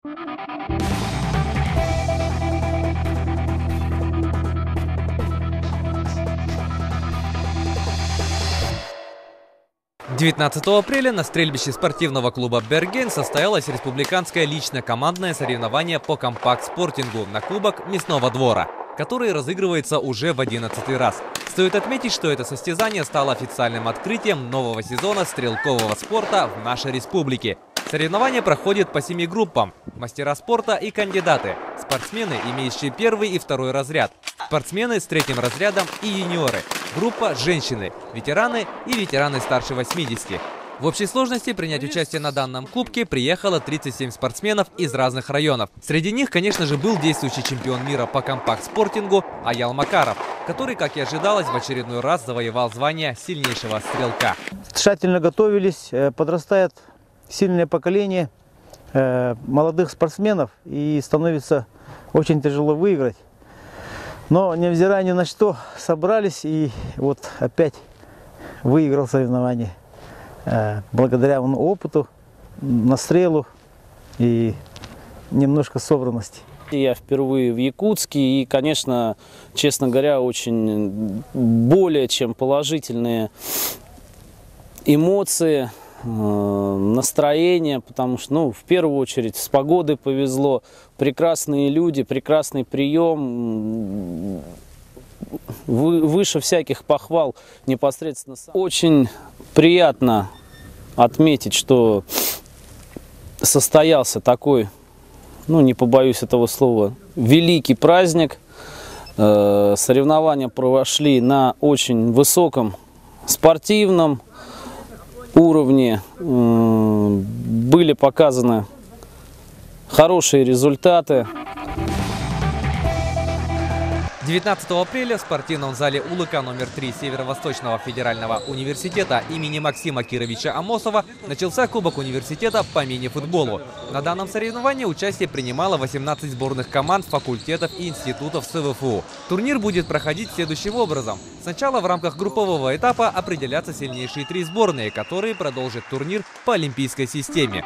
«19 апреля на стрельбище спортивного клуба «Берген» состоялось республиканское лично-командное соревнование по компакт-спортингу на Кубок Мясного двора, который разыгрывается уже в 11-й раз. Стоит отметить, что это состязание стало официальным открытием нового сезона стрелкового спорта в нашей республике. Соревнования проходят по 7 группам – мастера спорта и кандидаты, спортсмены, имеющие первый и второй разряд, спортсмены с третьим разрядом и юниоры, группа женщины, ветераны и ветераны старше 80. В общей сложности принять участие на данном кубке приехало 37 спортсменов из разных районов. Среди них, конечно же, был действующий чемпион мира по компакт-спортингу Аял Макаров, который, как и ожидалось, в очередной раз завоевал звание сильнейшего стрелка. Тщательно готовились, подрастает сильное поколение молодых спортсменов, и становится очень тяжело выиграть. Но, невзирая ни на что, собрались и вот опять выиграл соревнование. Благодаря опыту, настрелу и немножко собранности. Я впервые в Якутске и, конечно, честно говоря, очень более чем положительные эмоции, настроение, потому что, в первую очередь, с погодой повезло, прекрасные люди, прекрасный прием, выше всяких похвал непосредственно. Очень приятно отметить, что состоялся такой, не побоюсь этого слова, великий праздник. Соревнования прошли на очень высоком спортивном уровне, были показаны хорошие результаты. 19 апреля в спортивном зале УЛК номер 3 Северо-Восточного федерального университета имени Максима Кировича Амосова начался Кубок университета по мини-футболу. На данном соревновании участие принимало 18 сборных команд факультетов и институтов СВФУ. Турнир будет проходить следующим образом. Сначала в рамках группового этапа определятся сильнейшие 3 сборные, которые продолжат турнир по олимпийской системе.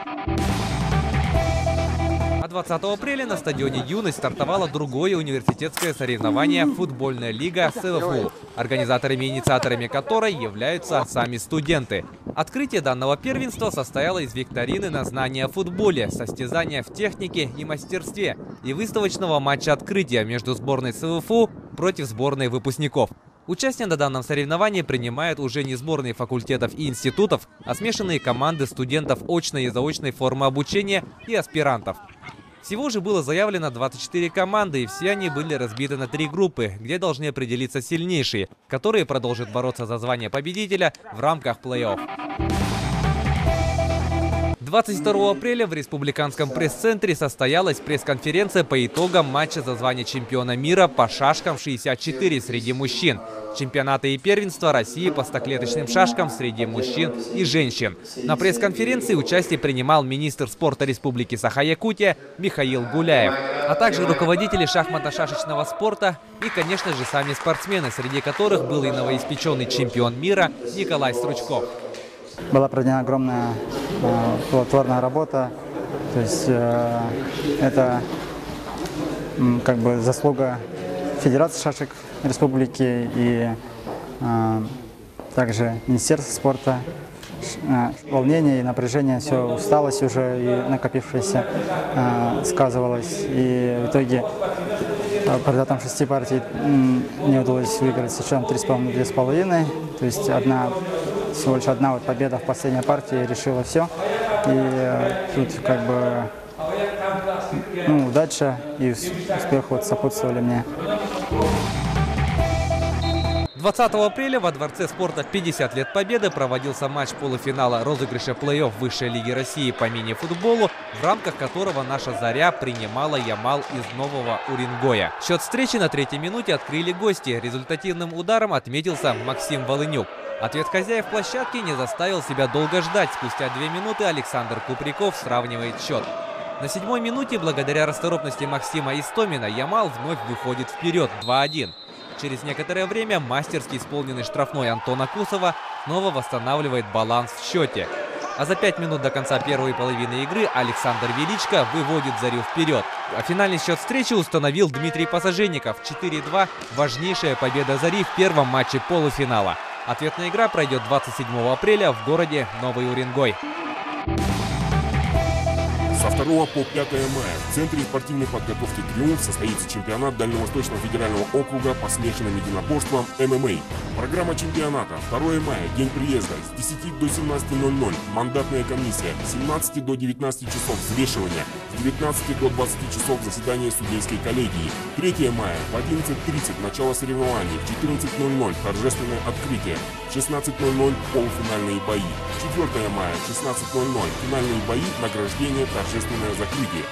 20 апреля на стадионе «Юность» стартовало другое университетское соревнование «Футбольная лига СВФУ», организаторами и инициаторами которой являются сами студенты. Открытие данного первенства состояло из викторины на знания о футболе, состязания в технике и мастерстве и выставочного матча открытия между сборной СВФУ против сборной выпускников. Участие на данном соревновании принимают уже не сборные факультетов и институтов, а смешанные команды студентов очной и заочной формы обучения и аспирантов. Всего же было заявлено 24 команды, и все они были разбиты на 3 группы, где должны определиться сильнейшие, которые продолжат бороться за звание победителя в рамках плей-офф. 22 апреля в Республиканском пресс-центре состоялась пресс-конференция по итогам матча за звание чемпиона мира по шашкам 64 среди мужчин, чемпионата и первенства России по стоклеточным шашкам среди мужчин и женщин. На пресс-конференции участие принимал министр спорта Республики Саха-Якутия Михаил Гуляев, а также руководители шахматно-шашечного спорта и, конечно же, сами спортсмены, среди которых был и новоиспеченный чемпион мира Николай Стручков. Была проведена огромная плодотворная работа, то есть это как бы заслуга Федерации шашек Республики и также Министерства спорта. Волнение и напряжение, все, усталость уже и накопившаяся сказывалась, и в итоге по результатам 6 партий мне удалось выиграть со счетом 3,5-2,5, то есть всего лишь одна победа в последней партии решила все, и тут как бы удача и успех сопутствовали мне. 20 апреля во Дворце спорта «50 лет Победы» проводился матч полуфинала розыгрыша плей-офф Высшей лиги России по мини-футболу, в рамках которого наша «Заря» принимала Ямал из Нового Уренгоя. Счет встречи на 3-й минуте открыли гости. Результативным ударом отметился Максим Волынюк. Ответ хозяев площадки не заставил себя долго ждать. Спустя 2 минуты Александр Купряков сравнивает счет. На 7-й минуте, благодаря расторопности Максима Истомина, Ямал вновь выходит вперед 2-1. Через некоторое время мастерски исполненный штрафной Антона Кусова снова восстанавливает баланс в счете. А за 5 минут до конца первой половины игры Александр Величко выводит «Зарю» вперед. А финальный счет встречи установил Дмитрий Посаженников. 4-2 – важнейшая победа «Зари» в первом матче полуфинала. Ответная игра пройдет 27 апреля в городе Новый Уренгой. Со 2 по 5 мая в Центре спортивной подготовки «Триумф» состоится чемпионат Дальневосточного федерального округа по смешанным единоборствам ММА. Программа чемпионата: 2 мая, день приезда, с 10 до 17:00, мандатная комиссия, с 17 до 19 часов взвешивания, с 19 до 20 часов заседание судейской коллегии. 3 мая, в 11:30 начало соревнований, в 14:00 торжественное открытие, в 16:00 полуфинальные бои. 4 мая, в 16:00 финальные бои, награждение, торжественное закрытие.